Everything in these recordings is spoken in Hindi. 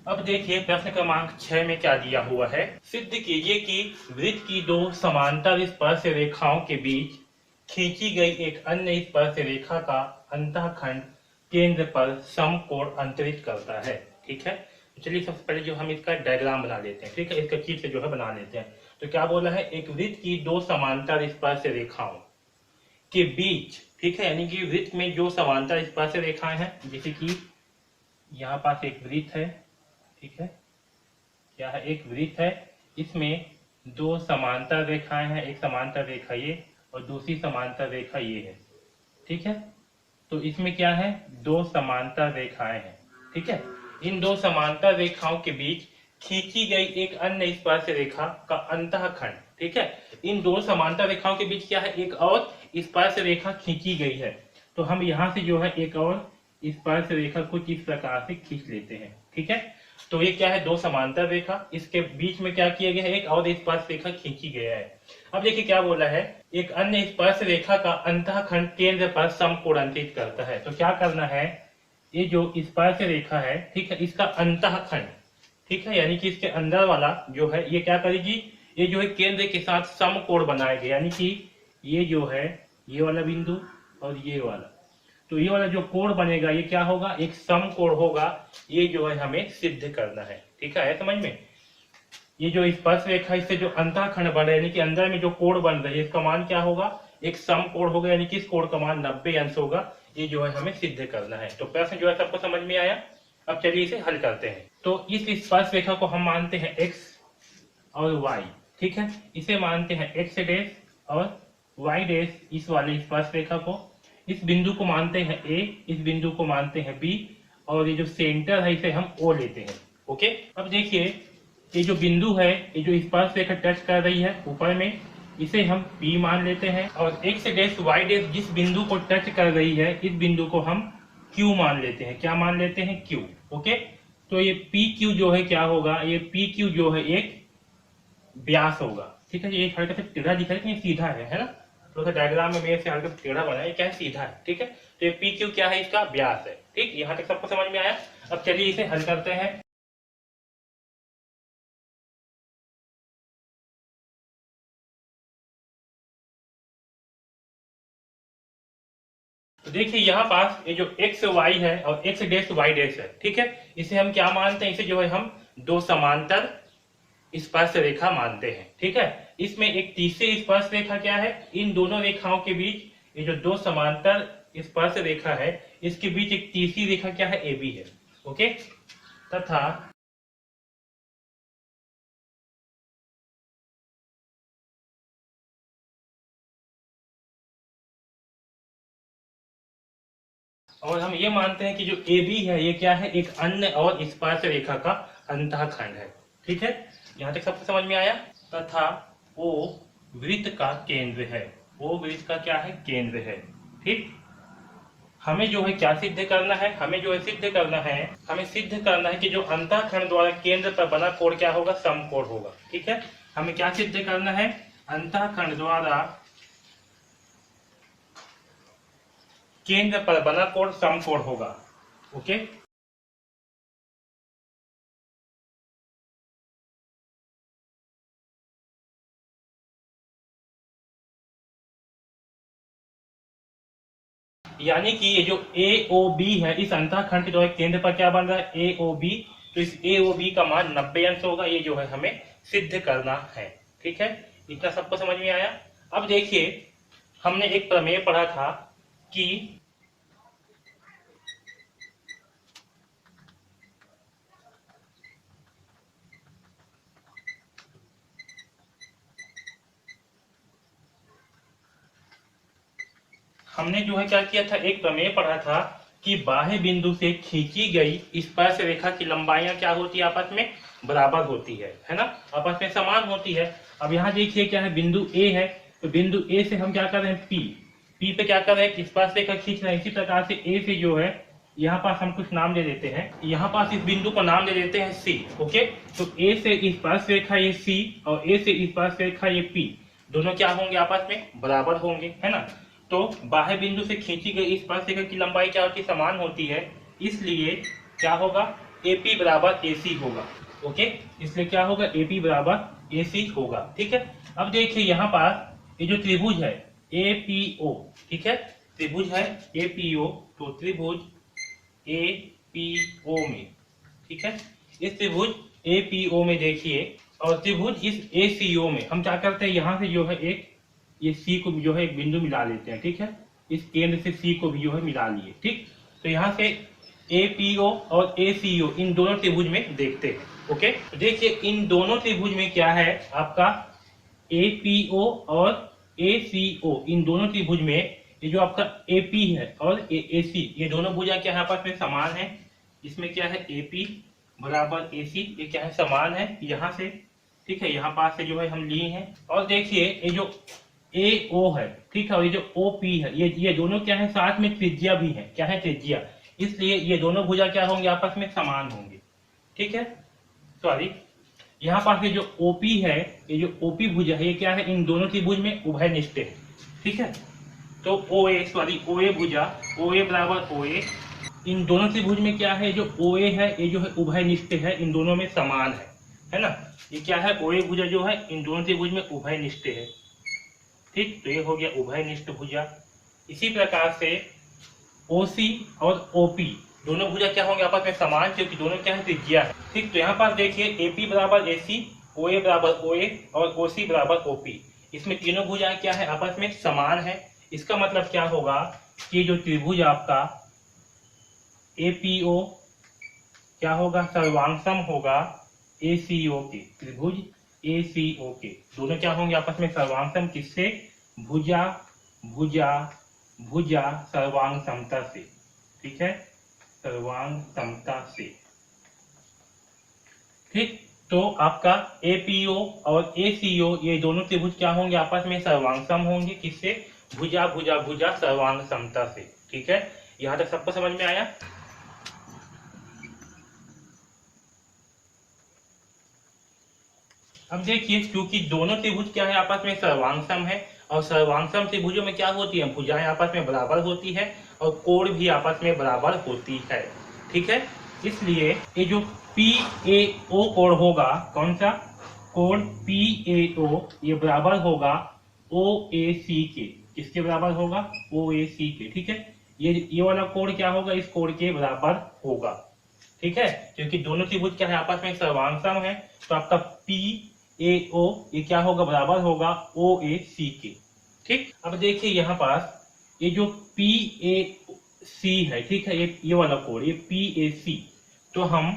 अब देखिए प्रश्न क्रमांक 6 में क्या दिया हुआ है। सिद्ध कीजिए कि वृत्त की दो समांतर स्पर्श रेखाओं के बीच खींची गई एक अन्य स्पर्श रेखा का अंतःखंड केंद्र पर समकोण अंतरित करता है। ठीक है, तो चलिए सबसे पहले जो हम इसका डायग्राम बना लेते हैं। ठीक है, इसका चित्र जो है बना लेते हैं। तो क्या बोला है, एक वृत्त की दो समांतर स्पर्श रेखाओं के बीच, ठीक है, यानी कि वृत्त में जो समांतर स्पर्श रेखाएं हैं, जैसे कि यहाँ पास एक वृत्त है, ठीक है, क्या है, एक वृत्त है, इसमें दो समांतर रेखाएं हैं, एक समांतर रेखा ये और दूसरी समांतर रेखा ये है। ठीक है, तो इसमें क्या है, दो समांतर रेखाएं हैं। ठीक है, इन दो समांतर रेखाओं के बीच खींची गई एक अन्य स्पर्श रेखा का अंतःखंड, ठीक है, इन दो समांतर रेखाओं के बीच क्या है, एक और स्पर्श रेखा खींची गई है। तो हम यहाँ से जो है एक और स्पर्श रेखा कुछ इस प्रकार से खींच लेते हैं। ठीक है, तो ये क्या है, दो समांतर रेखा, इसके बीच में क्या किया गया है, एक और स्पर्श रेखा खींची गया है। अब देखिए क्या बोला है, एक अन्य स्पर्श रेखा का अंतःखंड केंद्र पर समकोणांतरित करता है। तो क्या करना है, ये जो स्पर्श रेखा है, ठीक है, इसका अंतःखंड, ठीक है, यानी कि इसके अंदर वाला जो है ये क्या करेगी, ये जो है केंद्र के साथ समकोण बनाएगा, यानी कि ये जो है ये वाला बिंदु और ये वाला, तो ये वाला जो कोण बनेगा ये क्या होगा, एक समकोण होगा। ये जो है हमें सिद्ध करना है। ठीक है समझ में, ये जो स्पर्श रेखा इससे जो अंतःखंड बन रहा है, यानी कि अंदर में जो कोण बन रहा है, इसका मान क्या होगा, एक समकोण होगा, यानी कि इस कोण का मान 90 अंश होगा। ये जो है हमें सिद्ध करना है। तो प्रश्न जो है सबको समझ में आया। अब चलिए इसे हल करते हैं। तो इस स्पर्श रेखा को हम मानते हैं x और y, ठीक है, इसे मानते हैं x डैश और y डैश, इस वाले स्पर्श रेखा को, इस बिंदु को मानते हैं a, इस बिंदु को मानते हैं b, और ये जो सेंटर है इसे हम o लेते हैं। ओके, अब देखिए ये जो बिंदु है, ये जो स्पर्श रेखा टच कर रही है ऊपर में, इसे हम P मान लेते हैं, और x डैश y डैश जिस बिंदु को टच कर रही है, इस बिंदु को हम Q मान लेते हैं। क्या मान लेते हैं, Q। ओके, तो ये PQ जो है क्या होगा, ये PQ जो है एक व्यास होगा। ठीक है, ये हल्का सा टेढ़ा दिख रहा है, ये सीधा है ना, तो डायग्राम में मेरे से हल्का टेढ़ा बना है, क्या है, सीधा है। ठीक है, तो ये PQ क्या है, इसका व्यास है। ठीक, यहाँ तक सबको समझ में आया। अब चलिए इसे हल करते हैं। तो देखिए यहाँ पास ये जो एक्स वाई है और एक्स डैश वाई डैश है, ठीक है, इसे हम क्या मानते हैं, इसे जो है हम दो समांतर स्पर्श रेखा मानते हैं। ठीक है, इसमें एक तीसरी स्पर्श रेखा क्या है, इन दोनों रेखाओं के बीच ये जो दो समांतर स्पर्श रेखा है, इसके बीच एक तीसरी रेखा क्या है, ए बी है। ओके, तथा और हम ये मानते हैं कि जो ए बी है ये क्या है, एक अन्य और स्पर्श रेखा का अंतःखंड है। ठीक है, यहाँ तक सबको समझ में आया। तथा वो वृत्त का केंद्र है, वो वृत्त का क्या है, केंद्र है। ठीक, हमें जो है क्या सिद्ध करना है, हमें जो है सिद्ध करना है, हमें सिद्ध करना है कि जो अंतःखंड द्वारा केंद्र पर बना कोण क्या होगा, समकोण होगा। ठीक है, हमें क्या सिद्ध करना है, अंतःखंड द्वारा केंद्र पर बना कोण समकोण होगा। ओके, यानी कि ये जो ए ओ बी है, इस अंतःखंड के द्वारा केंद्र पर क्या बन रहा है, ए ओ बी, तो इस ए ओ बी का मान 90 अंश होगा। ये जो है हमें सिद्ध करना है। ठीक है, इतना सबको समझ में आया। अब देखिए हमने एक प्रमेय पढ़ा था कि हमने जो है क्या किया था, एक प्रमेय पढ़ा था कि बाह्य बिंदु से खींची गई स्पर्श रेखा की लंबाइयां क्या होती है, आपस में बराबर होती है ना, आपस में समान होती है। अब यहाँ देखिए क्या है, बिंदु ए है, तो बिंदु ए से हम क्या कर रहे हैं, पी पे क्या कर रहे हैं, स्पर्श रेखा खींच रहे हैं। इसी प्रकार से ए से जो है यहाँ पास हम कुछ नाम दे देते हैं, यहाँ पास इस बिंदु को नाम दे देते हैं सी। ओके, तो ए से स्पर्श रेखा ये सी और ए से स्पर्श रेखा ये पी, दोनों क्या होंगे, आपस में बराबर होंगे, है ना। तो बाह्य बिंदु से खींची गई स्पर्श रेखा की लंबाई क्या होती है, समान होती है, इसलिए क्या होगा, AP बराबर AC होगा। ओके, इसलिए क्या होगा, AP बराबर AC होगा। ठीक है, अब देखिए यहाँ पर ये जो त्रिभुज है APO, ठीक है, त्रिभुज है APO, तो त्रिभुज APO में, ठीक है, इस त्रिभुज APO में देखिए, और त्रिभुज इस ACO में हम क्या करते हैं, यहाँ से जो है एक ये C को भी जो है एक बिंदु मिला लेते हैं। ठीक है, इस केंद्र से C को भी जो है मिला लिए। ठीक, तो यहाँ से APO और ACO इन दोनों त्रिभुज में देखते हैं। ओके, तो देखिए इन दोनों त्रिभुज में क्या है आपका APO और ACO, इन दोनों त्रिभुज में ये जो आपका AP है और AC, ये दोनों भुजा क्या है आपस में समान है। इसमें क्या है AP बराबर AC, ये क्या है समान है यहाँ से। ठीक है, यहाँ पास से जो है हम लिए हैं। और देखिए ये जो AO है, ठीक है, और ये जो OP है, ये दोनों क्या है साथ में त्रिज्या भी है, क्या है त्रिज्या, इसलिए ये दोनों भुजा क्या होंगे आपस में समान होंगे। ठीक है, सॉरी, यहाँ पास ये जो OP है, ये जो OP भुजा है, ये क्या है इन दोनों त्रिभुज में उभयनिष्ठ है। ठीक है, तो OA भुजा OA बराबर OA, इन दोनों त्रिभुज में क्या है, जो OA है ये जो है उभयनिष्ठ है, इन दोनों में समान है ना। ये क्या है, OA भुजा जो है इन दोनों त्रिभुज में उभयनिष्ठ है। ठीक, तो ये हो गया उभयनिष्ठ भुजा। इसी प्रकार से OC और OP दोनों भुजा क्या होंगे आपस में समान, क्योंकि दोनों क्या है त्रिज्या है। ठीक, तो यहाँ पर देखिए AP बराबर AC, OA बराबर OA और OC बराबर OP, इसमें तीनों भुजाएं क्या है आपस में समान है। इसका मतलब क्या होगा कि जो त्रिभुज आपका APO क्या होगा, सर्वांगसम होगा ACO के, त्रिभुज ACO के दोनों क्या होंगे आपस में सर्वांगसम, किससे, भुजा भुजा भुजा सर्वांग समता से। ठीक है, सर्वांग समता से। ठीक, तो आपका APO और ACO ये दोनों त्रिभुज क्या होंगे आपस में सर्वांगसम होंगे, किससे, भुजा भुजा भुजा सर्वांग समता से। ठीक है, यहां तक सबको समझ में आया। अब देखिए, क्योंकि दोनों त्रिभुज क्या है आपस में सर्वांगसम है, और सर्वांगसम त्रिभुजों में क्या होती है, भुजाएं आपस में बराबर होती है और कोण भी आपस में बराबर होती है। ठीक है, इसलिए ये जो PAO कोण होगा, कौन सा कोण PAO, ये बराबर होगा OAC के, किसके बराबर होगा, OAC के। ठीक है, ये वाला कोण क्या होगा, इस कोण के बराबर होगा। ठीक है, क्योंकि दोनों त्रिभुज क्या है आपस में सर्वांगसम है, तो आपका PAO ये क्या होगा, बराबर होगा OAC के। ठीक, अब देखिए यहाँ पास ये जो PAC है, ठीक है, ये वाला कोण, ये PAC, तो हम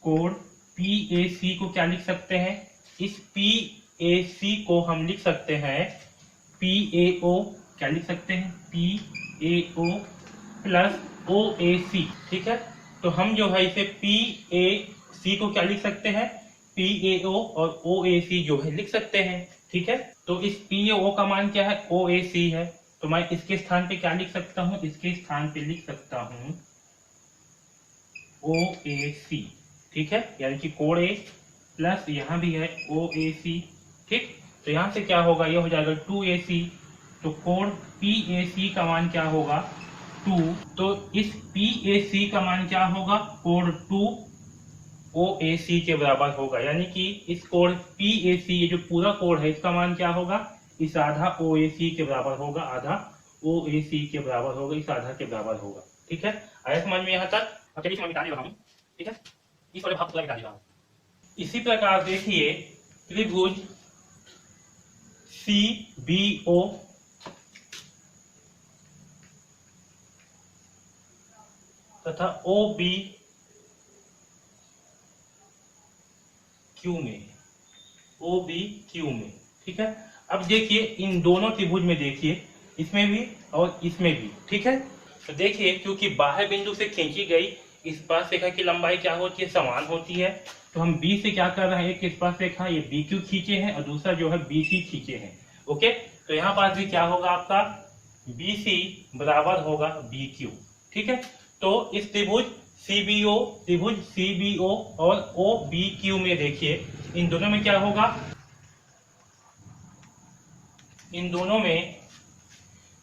कोण PAC को क्या लिख सकते हैं, इस PAC को हम लिख सकते हैं PAO, क्या लिख सकते हैं, PAO प्लस OAC। ठीक है, तो हम जो है इसे PAC को क्या लिख सकते हैं, PAO और OAC जो है लिख सकते हैं। ठीक है, तो इस PAO का मान क्या है, OAC है, तो मैं इसके स्थान पे क्या लिख सकता हूं, इसके स्थान पे लिख सकता हूं OAC। ठीक है, यानी कि कोण A प्लस यहाँ भी है OAC। ठीक, तो यहाँ से क्या होगा, ये हो जाएगा 2AC, तो कोण PAC का मान क्या होगा, 2, तो इस PAC का मान क्या होगा, कोण 2 OAC के बराबर होगा, यानी कि इस कोण PAC, ये जो पूरा कोण है, इसका मान क्या होगा, इस आधा OAC के बराबर होगा, आधा OAC के बराबर होगा, इस आधा के बराबर होगा। ठीक है, आया समझ में यहाँ तक। अब चलिए मैं मिटा दे रहा हूँ। ठीक है, इस वाले भाग को मिटा दे रहा हूँ। इसी प्रकार देखिए त्रिभुज CBO तथा OBQ में, OBQ में। ठीक है, अब देखिए इन दोनों त्रिभुज में देखिए, इसमें भी और इसमें भी। ठीक है, तो देखिए क्योंकि बाह्य बिंदु से खींची गई स्पर्श रेखा की लंबाई क्या होती है, समान होती है, तो हम B से क्या कर रहे हैं, एक स्पर्श रेखा ये BQ खींचे हैं और दूसरा जो है BC खींचे हैं। ओके, तो यहाँ पास भी क्या होगा आपका, BC बराबर होगा BQ। ठीक है, तो इस त्रिभुज CBO और OBQ में देखिए इन दोनों में क्या होगा, इन दोनों में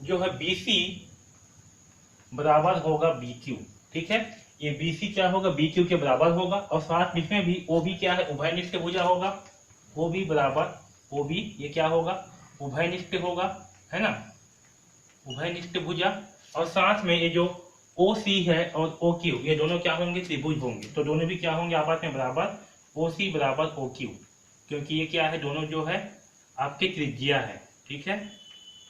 जो है BC बराबर होगा BQ। ठीक है, ये BC क्या होगा, BQ के बराबर होगा, और साथ इसमें भी OB क्या है, उभयनिष्ठ भुजा होगा, OB बराबर OB ये क्या होगा, उभयनिष्ठ होगा, है ना, उभयनिष्ठ भुजा। और साथ में ये जो OC है और OQ ये दोनों क्या होंगे, त्रिभुज होंगे, तो दोनों भी क्या होंगे आपस में बराबर, OC बराबर OQ, क्योंकि ये क्या है, दोनों जो है आपके त्रिज्या है, ठीक है,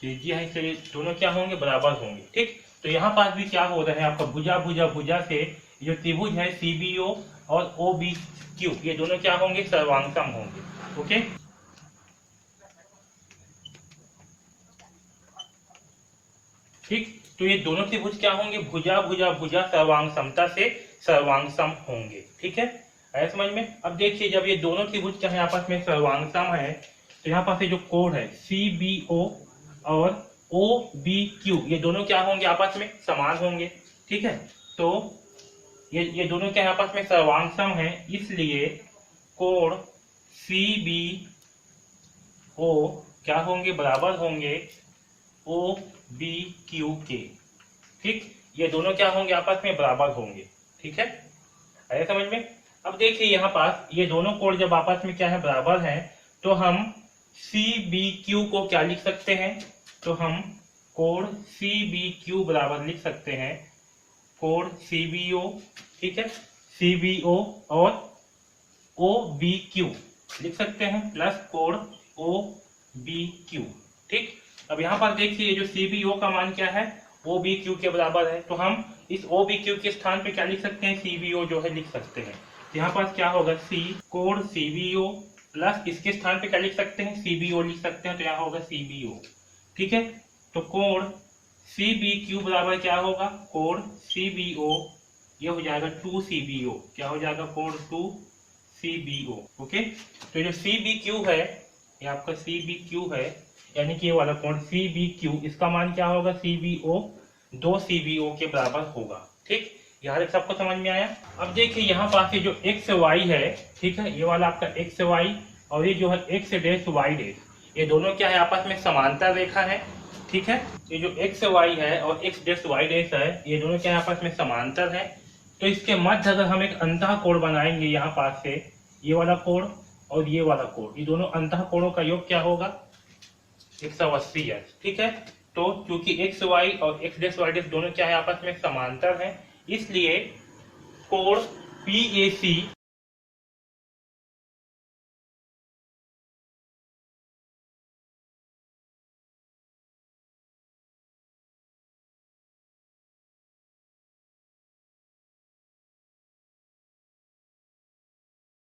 त्रिज्या है, इसलिए दोनों क्या होंगे, बराबर होंगे, ठीक। तो यहाँ पास भी क्या हो रहा है आपका, भुजा भुजा भुजा से जो त्रिभुज है CBO और OBQ ये दोनों क्या होंगे, सर्वांगसम होंगे, ओके। ठीक, तो ये दोनों त्रिभुज क्या होंगे, भुजा भुजा भुजा सर्वांग समता से सर्वांग सम होंगे, ठीक है, आया समझ में। अब देखिए जब ये दोनों त्रिभुज क्या है आपस में सर्वांग सम है, तो यहाँ पास ये जो कोण है CBO और OBQ ये दोनों क्या होंगे, आपस में समान होंगे, ठीक है। तो ये दोनों क्या है आपस में सर्वांग सम है, इसलिए कोण CBO क्या होंगे, बराबर होंगे OBQ के, ठीक, ये दोनों क्या होंगे, आपस में बराबर होंगे, ठीक है, आया समझ में। अब देखिए यहाँ पास ये दोनों कोण जब आपस में क्या है, बराबर हैं, तो हम CBQ को क्या लिख सकते हैं, तो हम कोण CBQ बराबर लिख सकते हैं कोण CBO, ठीक है, CBO और OBQ लिख सकते हैं प्लस कोण OBQ, ठीक। अब यहाँ पर देखिए ये जो CBO का मान क्या है, OBQ के बराबर है, तो हम इस OBQ के स्थान पे क्या लिख सकते हैं, CBO जो है लिख सकते हैं। तो यहाँ पास क्या होगा, कोण CBO प्लस इसके स्थान पे क्या लिख सकते हैं, CBO लिख सकते हैं, तो यहाँ होगा CBO, ठीक है। तो कोण CBQ बराबर क्या होगा, कोण CBO ये हो जाएगा 2CBO, क्या हो जाएगा, कोण 2CBO, ओके। तो जो CBQ है ये आपका CBQ है, यानी कि ये वाला कोण CBQ इसका मान क्या होगा, CBO 2CBO के बराबर होगा, ठीक। यहाँ तक सबको समझ में आया। अब देखिए यहाँ पास ये जो XY है, ठीक है, ये वाला आपका XY और ये जो है X डैश Y डैश ये दोनों क्या है, आपस में समांतर रेखा है, ठीक है। ये जो XY है और X डैश Y डैश है ये दोनों क्या है, आपस में समांतर है। तो इसके मध्य अगर हम एक अंतः कोण बनाएंगे यहाँ पास से, ये वाला कोण और ये वाला कोण, ये दोनों अंतः कोणों का योग क्या होगा, 180 है, ठीक है। तो क्योंकि XY और X डैश Y डैश दोनों क्या है, आपस में समांतर है, इसलिए कोण PAC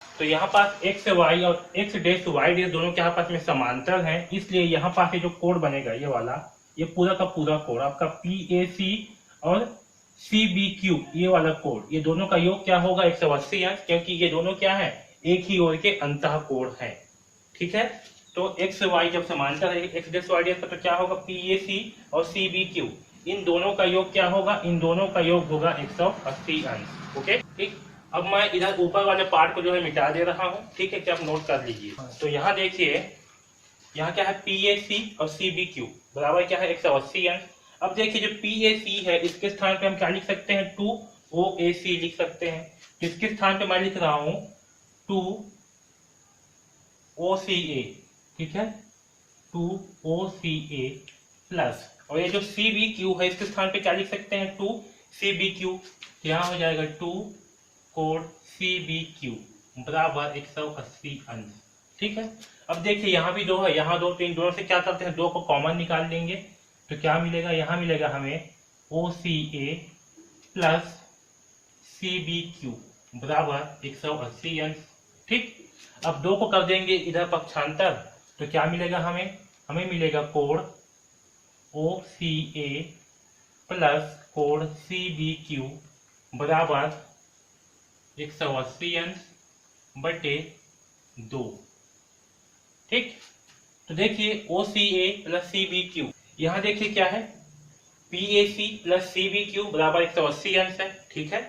तो यहाँ पास XY और X डैश Y डैश दोनों के आपस में समांतर हैं, इसलिए यहाँ पास ये जो कोण बनेगा ये वाला, ये पूरा का पूरा कोण आपका PAC और CBQ ये वाला कोण, ये दोनों का योग क्या होगा, 180 अंश, क्योंकि ये दोनों क्या है, एक ही ओर के अंतः कोण है, ठीक है। तो XY जब समांतर है X डैश Y डैश का, तो क्या होगा, PAC और CBQ इन दोनों का योग क्या होगा, इन दोनों का योग होगा 180 अंश, ओके, ठीक। अब मैं इधर ऊपर वाले पार्ट को जो है मिटा दे रहा हूँ, ठीक है, क्या आप नोट कर लीजिए। तो यहाँ देखिए यहाँ क्या है, PAC और CBQ बराबर क्या है, 180 अंश। अब देखिए जो PAC है इसके स्थान पे हम क्या लिख सकते हैं, 2OAC लिख सकते हैं। तो इसके स्थान पे मैं लिख रहा हूँ 2OCA, ठीक है, 2OCA प्लस, और ये जो CBQ है इसके स्थान पे क्या लिख सकते हैं, 2CBQ, यहाँ हो जाएगा 2 कोण CBQ बराबर 180 अंश, ठीक है। अब देखिए यहाँ भी दो है, यहाँ दो, तो इन दोनों से क्या करते हैं, दो को कॉमन निकाल लेंगे, तो क्या मिलेगा, यहाँ मिलेगा हमें OCA प्लस CBQ बराबर 180 अंश, ठीक। अब दो को कर देंगे इधर पक्षांतर, तो क्या मिलेगा हमें मिलेगा कोण OCA प्लस कोण CBQ बराबर 180 अंश बटे 2, ठीक। तो देखिए OCA प्लस CBQ, यहाँ देखिए क्या है, PAC प्लस CBQ बराबर 180 अंश है, ठीक है।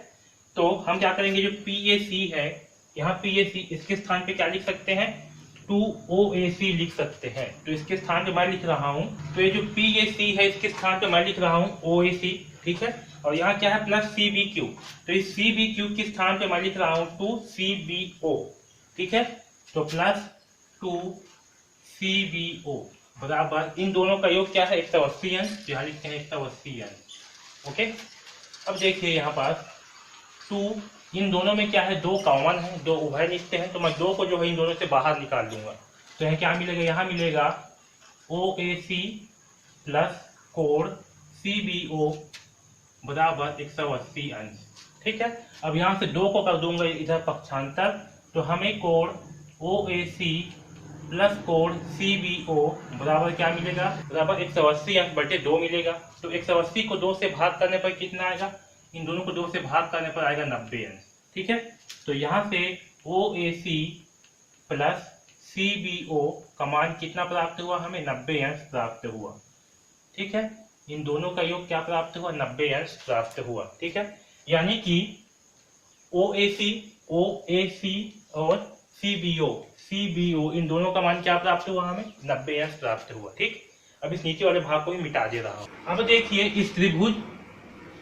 तो हम क्या करेंगे, जो PAC है यहाँ PAC इसके स्थान पे क्या लिख सकते हैं, 2OAC लिख सकते हैं। तो इसके स्थान पे मैं लिख रहा हूँ, तो ये जो PAC है इसके स्थान पे मैं लिख रहा हूँ OAC, ठीक है। और यहाँ क्या है प्लस सी बी क्यू, तो इस सी बी क्यू के स्थान पे मैं लिख रहा हूँ 2 सी बी ओ, ठीक है। तो प्लस 2 सी बी ओ बराबर इन दोनों का योग क्या है 180 अंश, यहाँ लिखते हैं 180 अंश। ओके, अब देखिए यहाँ पास 2 इन दोनों में क्या है 2 कॉमन है, 2 उभय लिखते हैं, तो मैं 2 को जो है इन दोनों से बाहर निकाल दूंगा। तो यहाँ क्या मिलेगा, यहाँ मिलेगा ओ ए सी प्लस कोण सी बी ओ बराबर 180 अंश, ठीक है। अब यहाँ से 2 को कर दूंगा इधर पक्षांतर, तो हमें कोण ओ ए सी प्लस कोण सी बी ओ बराबर क्या मिलेगा, बराबर 180 अंश बटे 2 मिलेगा। तो 180 को 2 से भाग करने पर कितना आएगा, इन दोनों को 2 से भाग करने पर आएगा 90 अंश, ठीक है। तो यहाँ से ओ ए C plus C B O का मान कितना प्राप्त हुआ, हमें 90 अंश प्राप्त हुआ, ठीक है। इन दोनों का योग क्या प्राप्त हुआ, 90 अंश प्राप्त हुआ, ठीक है। यानी कि ओ ए सी और सी बी ओ इन दोनों का मान क्या प्राप्त हुआ, हमें 90 अंश प्राप्त हुआ, ठीक। अब इस नीचे वाले भाग को भी मिटा दे रहा हूं। अब देखिए इस त्रिभुज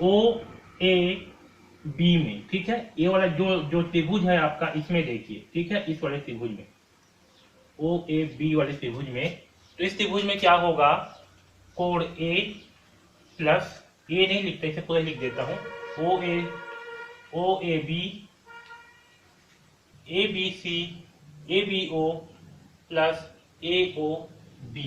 ओ ए बी में, ठीक है, ये वाला जो त्रिभुज है आपका, इसमें देखिए, ठीक है, इस वाले त्रिभुज में ओ ए बी वाले त्रिभुज में, तो इस त्रिभुज में क्या होगा, कोण ए प्लस ए नहीं लिखते, इसे पूरा लिख देता हूं, O A B C A B O plus A O B,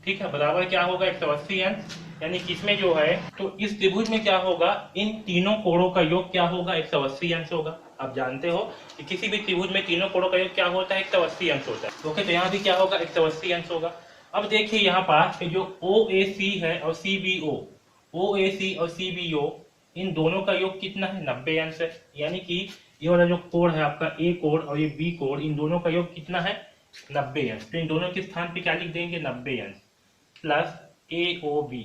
ठीक है, बराबर क्या होगा 180 अंश। यानी कि इसमें जो है, तो इस त्रिभुज में क्या होगा, इन तीनों कोणों का योग क्या होगा, 180 अंश होगा। आप जानते हो कि किसी भी त्रिभुज में तीनों कोणों का योग क्या होता है, 180 अंश होता है। ओके, तो यहाँ भी क्या होगा, 180 अंश होगा। अब देखिए यहाँ पास जो ओ ए सी है और सी बी ओ ए सी और सी बी ओ इन दोनों का योग कितना है, 90 अंश है। यानी कि ये वाला जो कोण है आपका ए कोण और ये बी कोण, इन दोनों का योग कितना है, 90 अंश। तो इन दोनों के स्थान पे क्या लिख देंगे, 90 अंश प्लस ए ओ बी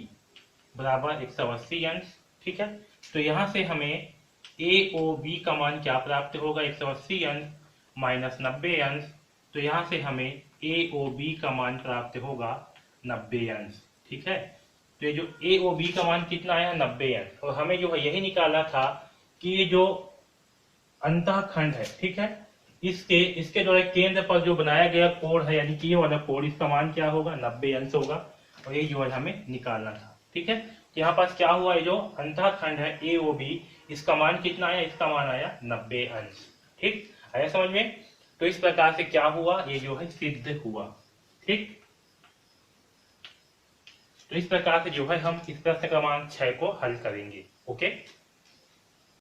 बराबर 180 अंश, ठीक है। तो यहाँ से हमें ए ओ बी का मान क्या प्राप्त होगा, 180 अंश माइनस 90 अंश। तो यहाँ से हमें ए ओ बी का मान प्राप्त होगा 90 अंश, ठीक है। तो ये जो ए ओ बी का मान कितना आया, 90 अंश। और हमें जो है यही निकालना था कि ये जो अंतःखंड है, ठीक है, इसके द्वारा केंद्र पर जो बनाया गया कोण है, यानी कि ये वाला कोण, इसका मान क्या होगा, 90 अंश होगा। और ये जो है हमें निकालना था, ठीक है। तो यहाँ पास क्या हुआ, ये जो अंतःखंड है ए ओ बी, इसका मान कितना आया, इसका मान आया 90 अंश, ठीक आया समझ में। तो इस प्रकार से क्या हुआ, ये जो है सिद्ध हुआ, ठीक। तो इस प्रकार से जो है हम इस प्रश्न क्रमांक 6 को हल करेंगे। ओके।